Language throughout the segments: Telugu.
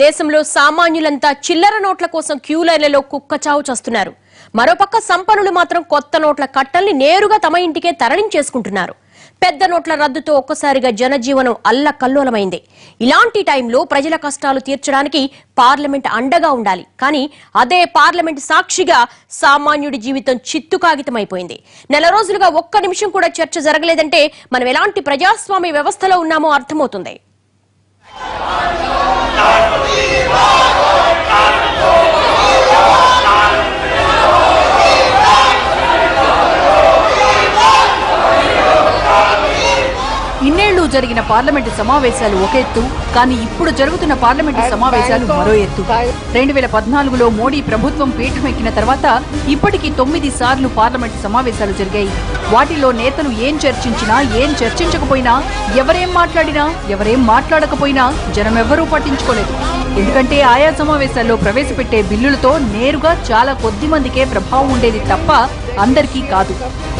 దేశంలో సామాన్యులంతా చిల్లర నోట్ల కోసం క్యూ లైన్లలో కుక్కచావు చేస్తున్నారు. మరోపక్క సంపన్నులు మాత్రం కొత్త నోట్ల కట్టల్ని నేరుగా తమ ఇంటికే తరలించేసుకుంటున్నారు. పెద్ద నోట్ల రద్దుతో ఒక్కసారిగా జనజీవనం అల్లకల్లోలమైంది. ఇలాంటి టైంలో ప్రజల కష్టాలు తీర్చడానికి పార్లమెంట్ అండగా ఉండాలి. కానీ అదే పార్లమెంట్ సాక్షిగా సామాన్యుడి జీవితం చిత్తు కాగితమైపోయింది. నెల రోజులుగా ఒక్క నిమిషం కూడా చర్చ జరగలేదంటే మనం ఎలాంటి ప్రజాస్వామ్య వ్యవస్థలో ఉన్నామో అర్థమవుతుంది. ఇన్నేళ్లు జరిగిన పార్లమెంటు సమావేశాలు ఒక ఎత్తు, కానీ ఇప్పుడు జరుగుతున్న పార్లమెంటు సమావేశాలు మరో ఎత్తు. 2014లో మోడీ ప్రభుత్వం పీఠమెక్కిన తర్వాత ఇప్పటికీ 9 సార్లు పార్లమెంటు సమావేశాలు జరిగాయి. వాటిలో నేతలు ఏం చర్చించినా, ఏం చర్చించకపోయినా, ఎవరేం మాట్లాడినా, ఎవరేం మాట్లాడకపోయినా జనమెవ్వరూ పట్టించుకోలేదు. ఎందుకంటే ఆయా సమావేశాల్లో ప్రవేశపెట్టే బిల్లులతో నేరుగా చాలా కొద్ది మందికే ప్రభావం ఉండేది తప్ప అందరికీ కాదు.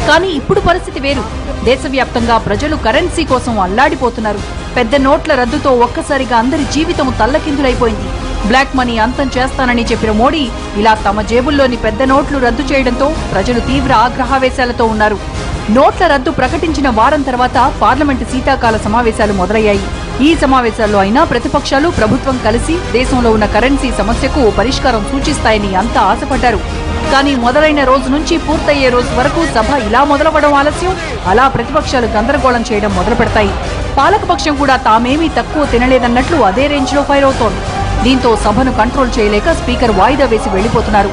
కానీ ఇప్పుడు పరిస్థితి వేరు. దేశవ్యాప్తంగా ప్రజలు కరెన్సీ కోసం అల్లాడిపోతున్నారు. పెద్ద నోట్ల రద్దుతో ఒక్కసారిగా అందరి జీవితం తల్లకిందులైపోయింది. బ్లాక్ మనీ అంతం చేస్తానని చెప్పిన మోడీ ఇలా తమ జేబుల్లోని పెద్ద నోట్లు రద్దు చేయడంతో ప్రజలు తీవ్ర ఆగ్రహావేశాలతో ఉన్నారు. నోట్ల రద్దు ప్రకటించిన వారం తర్వాత పార్లమెంటు శీతాకాల సమావేశాలు మొదలయ్యాయి. ఈ సమావేశాల్లో అయినా ప్రతిపక్షాలు, ప్రభుత్వం కలిసి దేశంలో ఉన్న కరెన్సీ సమస్యకు పరిష్కారం సూచిస్తాయని అంతా ఆశపడ్డారు. కానీ మొదలైన రోజు నుంచి పూర్తయ్యే రోజు వరకు సభ ఇలా మొదలవడం ఆలస్యం, అలా ప్రతిపక్షాలు గందరగోళం చేయడం మొదలు పెడతాయి. పాలకపక్షం కూడా తామేమీ తక్కువ తినలేదన్నట్లు అదే రేంజ్లో ఫైర్ అవుతోంది. దీంతో సభను కంట్రోల్ చేయలేక స్పీకర్ వాయిదా వేసి వెళ్లిపోతున్నారు.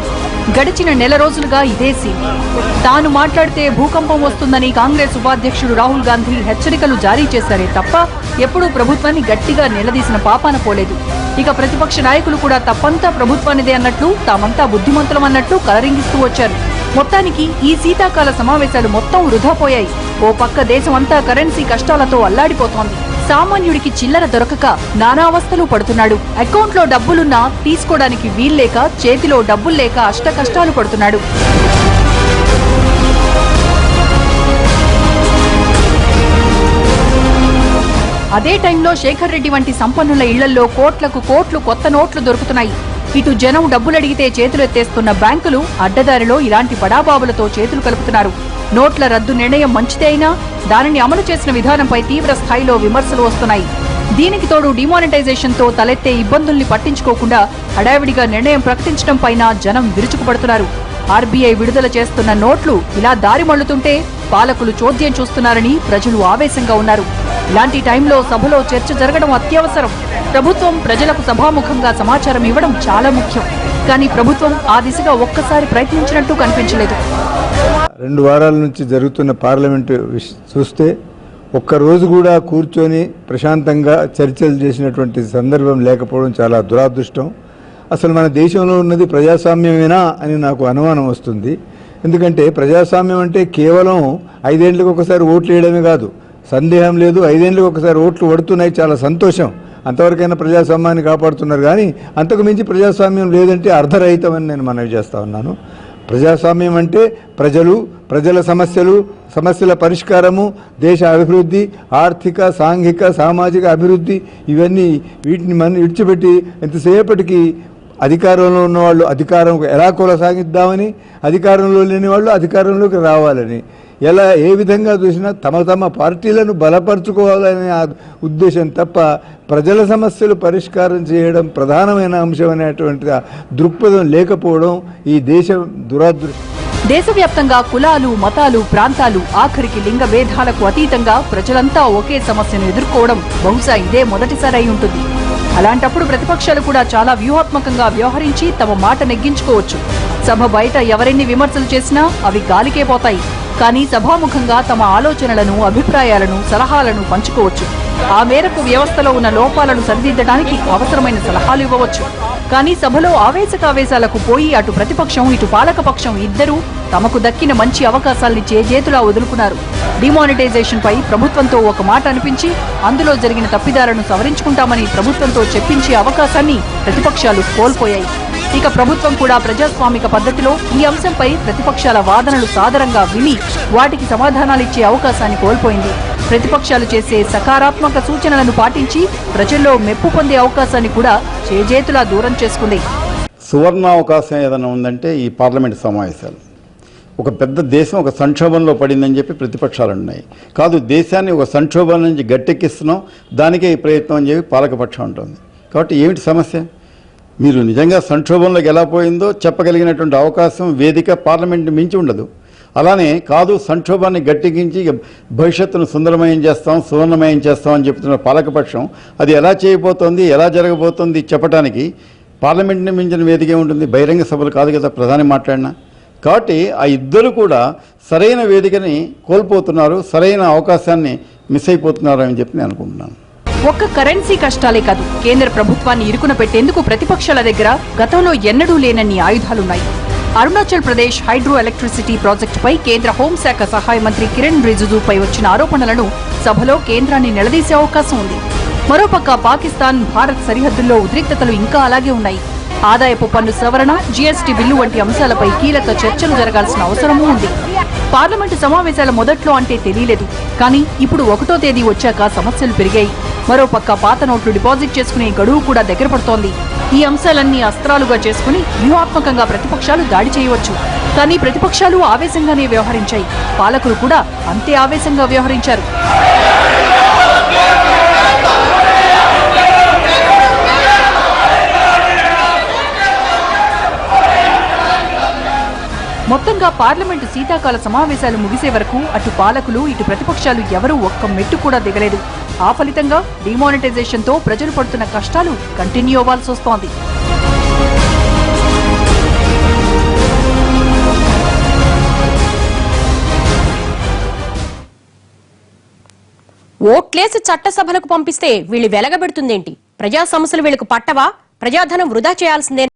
గడిచిన నెల రోజులుగా ఇదే సీన్. తాను మాట్లాడితే భూకంపం వస్తుందని కాంగ్రెస్ ఉపాధ్యక్షుడు రాహుల్ గాంధీ హెచ్చరికలు జారీ చేశారే తప్ప ఎప్పుడూ ప్రభుత్వాన్ని గట్టిగా నిలదీసిన పాపాన పోలేదు. ఇక ప్రతిపక్ష నాయకులు కూడా తప్పంతా ప్రభుత్వానిదే అన్నట్లు, తామంతా బుద్ధిమంతులమన్నట్లు కలరింగిస్తూ వచ్చారు. మొత్తానికి ఈ శీతాకాల సమావేశాలు మొత్తం వృధా పోయాయి. ఓ పక్క దేశమంతా కరెన్సీ కష్టాలతో అల్లాడిపోతోంది. సామాన్యుడికి చిల్లర దొరకక నానావస్థలు పడుతున్నాడు. అకౌంట్లో డబ్బులున్నా తీసుకోవడానికి వీల్లేక, చేతిలో డబ్బులు లేక అష్ట కష్టాలు పడుతున్నాడు. అదే టైంలో శేఖర్ రెడ్డి వంటి సంపన్నుల ఇళ్లలో కోట్లకు కోట్లు కొత్త నోట్లు దొరుకుతున్నాయి. ఇటు జనం డబ్బులడిగితే చేతులెత్తేస్తున్న బ్యాంకులు అడ్డదారిలో ఇలాంటి పడాబాబులతో చేతులు కలుపుతున్నారు. నోట్ల రద్దు నిర్ణయం మంచిదే అయినా దానిని అమలు చేసిన విధానంపై తీవ్ర స్థాయిలో విమర్శలు వస్తున్నాయి. దీనికి తోడు డిమానిటైజేషన్తో తలెత్తే ఇబ్బందుల్ని పట్టించుకోకుండా హడావిడిగా నిర్ణయం ప్రకటించడం పైన జనం విరుచుకుపడుతున్నారు. ఆర్బీఐ విడుదల చేస్తున్న నోట్లు ఇలా దారి మళ్లుతుంటే పాలకులు చోద్యం చూస్తున్నారని ప్రజలు ఆవేశంగా ఉన్నారు. ఇలాంటి టైంలో సభలో చర్చ జరగడం అత్యవసరం. ప్రభుత్వం ప్రజలకు సభాముఖంగా సమాచారం ఇవ్వడం చాలా ముఖ్యం. కానీ ప్రభుత్వం ఆ దిశగా ఒక్కసారి ప్రయత్నించినట్టు కనిపించలేదు. 2 వారాల నుంచి జరుగుతున్న పార్లమెంటు చూస్తే ఒక్కరోజు కూడా కూర్చొని ప్రశాంతంగా చర్చలు చేసినటువంటి సందర్భం లేకపోవడం చాలా దురాదృష్టం. అసలు మన దేశంలో ఉన్నది ప్రజాస్వామ్యమేనా అని నాకు అనుమానం వస్తుంది. ఎందుకంటే ప్రజాస్వామ్యం అంటే కేవలం 5 ఏళ్లకు ఒకసారి ఓట్లు వేయడమే కాదు. సందేహం లేదు, 5 ఏళ్లకు ఒకసారి ఓట్లు పడుతున్నాయి, చాలా సంతోషం. అంతవరకైనా ప్రజాస్వామ్యాన్ని కాపాడుతున్నారు. కానీ అంతకు మించి ప్రజాస్వామ్యం లేదంటే అర్ధరహితమని నేను మనవి చేస్తా ఉన్నాను. ప్రజాస్వామ్యం అంటే ప్రజల సమస్యల పరిష్కారము, దేశ అభివృద్ధి, ఆర్థిక, సాంఘిక, సామాజిక అభివృద్ధి, వీటిని మనం విడిచిపెట్టి ఎంతసేపటికి అధికారంలో ఉన్నవాళ్ళు అధికారం ఎలా కొనసాగిద్దామని, అధికారంలో లేని వాళ్ళు అధికారంలోకి రావాలని, ఏ విధంగా చూసినా తమ పార్టీలను బలపరుచుకోవాలనే ఉద్దేశం తప్ప ప్రజల సమస్యలు పరిష్కారం చేయడం ప్రధానమైన అంశం అనేటువంటి దృక్పథం లేకపోవడం ఈ దేశం దురదృష్టం. దేశవ్యాప్తంగా కులాలు, మతాలు, ప్రాంతాలు, ఆఖరికి లింగ భేదాలకు అతీతంగా ప్రజలంతా ఒకే సమస్యను ఎదుర్కోవడం బహుశా ఇదే మొదటిసారి అయి ఉంటుంది. అలాంటప్పుడు ప్రతిపక్షాలు కూడా చాలా వ్యూహాత్మకంగా వ్యవహరించి తమ మాట నెగ్గించుకోవచ్చు. సభ బయట ఎవరెన్ని విమర్శలు చేసినా అవి గాలికే పోతాయి. కానీ సభాముఖంగా తమ ఆలోచనలను, అభిప్రాయాలను, సలహాలను పంచుకోవచ్చు. ఆ మేరకు వ్యవస్థలో ఉన్న లోపాలను సరిదిద్దడానికి అవసరమైన సలహాలు ఇవ్వవచ్చు. కానీ సభలో ఆవేశకావేశాలకు పోయి అటు ప్రతిపక్షం, ఇటు పాలకపక్షం ఇద్దరూ తమకు దక్కిన మంచి అవకాశాల్ని చేజేతులా వదులుకున్నారు. డిమానిటైజేషన్ పై ప్రభుత్వంతో ఒక మాట అనిపించి అందులో జరిగిన తప్పిదాలను సవరించుకుంటామని ప్రభుత్వంతో చెప్పించే అవకాశాన్ని ప్రతిపక్షాలు కోల్పోయాయి. ఇక ప్రభుత్వం కూడా ప్రజాస్వామిక పద్ధతిలో ఈ అంశంపై ప్రతిపక్షాల వాదనలు సాదరంగా విని వాటికి సమాధానాలిచ్చే అవకాశాన్ని కోల్పోయింది. ప్రతిపక్షాలు చేసే సకారాత్మక సూచనలను పాటించి ప్రజల్లో మెప్పు పొందే అవకాశాన్ని కూడా చేజేతులా దూరం చేసుకుంది. సువర్ణావకాశం ఏదైనా ఉందంటే ఈ పార్లమెంటు సమావేశాలు. ఒక పెద్ద దేశం ఒక సంక్షోభంలో పడిందని చెప్పి ప్రతిపక్షాలు ఉన్నాయి. కాదు, దేశాన్ని ఒక సంక్షోభం నుంచి గట్టెక్కిస్తున్నాం, దానికే ఈ ప్రయత్నం అని చెప్పి పాలకపక్షం ఉంటుంది. కాబట్టి ఏమిటి సమస్య? మీరు నిజంగా సంక్షోభంలోకి ఎలా పోయిందో చెప్పగలిగినటువంటి అవకాశం వేదిక పార్లమెంట్ని మించి ఉండదు. అలానే కాదు, సంక్షోభాన్ని గట్టెక్కించి భవిష్యత్తును సుందరమయం చేస్తాం, సువర్ణమయం చేస్తాం అని చెప్తున్న పాలకపక్షం అది ఎలా చేయబోతోంది, ఎలా జరగబోతోంది చెప్పడానికి పార్లమెంట్ని మించిన వేదికే ఉంటుంది. బహిరంగ సభలు కాదు కదా ప్రధాని మాట్లాడినా. కాబట్టి ఆ ఇద్దరు కూడా సరైన వేదికని కోల్పోతున్నారు, సరైన అవకాశాన్ని మిస్ అయిపోతున్నారు అని చెప్పి నేను అనుకుంటున్నాను. ఒక్క కరెన్సీ కష్టాలే కాదు, కేంద్ర ప్రభుత్వాన్ని ఇరుకున పెట్టేందుకు ప్రతిపక్షాల దగ్గర గతంలో ఎన్నడూ లేనన్ని ఆయుధాలున్నాయి. అరుణాచల్ ప్రదేశ్ హైడ్రో ఎలక్ట్రిసిటీ ప్రాజెక్టుపై కేంద్ర హోంశాఖ సహాయ మంత్రి కిరణ్ రిజిజుపై వచ్చిన ఆరోపణలను సభలో కేంద్రాన్ని నిలదీసే అవకాశం ఉంది. మరోపక్క పాకిస్తాన్ భారత్ సరిహద్దుల్లో ఉద్రిక్తతలు ఇంకా అలాగే ఉన్నాయి. ఆదాయపు పన్ను సవరణ, జీఎస్టీ బిల్లు వంటి అంశాలపై కీలక చర్చలు జరగాల్సిన అవసరమూ ఉంది. పార్లమెంటు సమావేశాల మొదట్లో అంటే తెలియలేదు, కానీ ఇప్పుడు 1వ తేదీ వచ్చాక సమస్యలు పెరిగాయి. మరోపక్క పాత నోట్లు డిపాజిట్ చేసుకునే గడువు కూడా దగ్గర పడుతోంది. ఈ అంశాలన్నీ అస్త్రాలుగా చేసుకుని వ్యూహాత్మకంగా ప్రతిపక్షాలు దాడి చేయవచ్చు. కానీ ప్రతిపక్షాలు ఆవేశంగానే వ్యవహరించాయి, పాలకులు కూడా అంతే ఆవేశంగా వ్యవహరించారు. మొత్తంగా పార్లమెంటు శీతాకాల సమావేశాలు ముగిసే వరకు అటు పాలకులు ఇటు ప్రతిపక్షాలు ఎవరూ ఒక్క మెట్టు కూడా దిగలేదు. ఆ ఫలితంగా డిమానిటైజేషన్తో ప్రజలు పడుతున్న కష్టాలు కంటిన్యూ అవ్వాల్సి వస్తోంది. ఓట్లేసి చట్టసభలకు పంపిస్తే వీళ్ళు వెలగబెడుతుందేంటి? ప్రజా సమస్యలు వీళ్ళకు పట్టవా? ప్రజాధనం వృధా చేయాల్సిందే.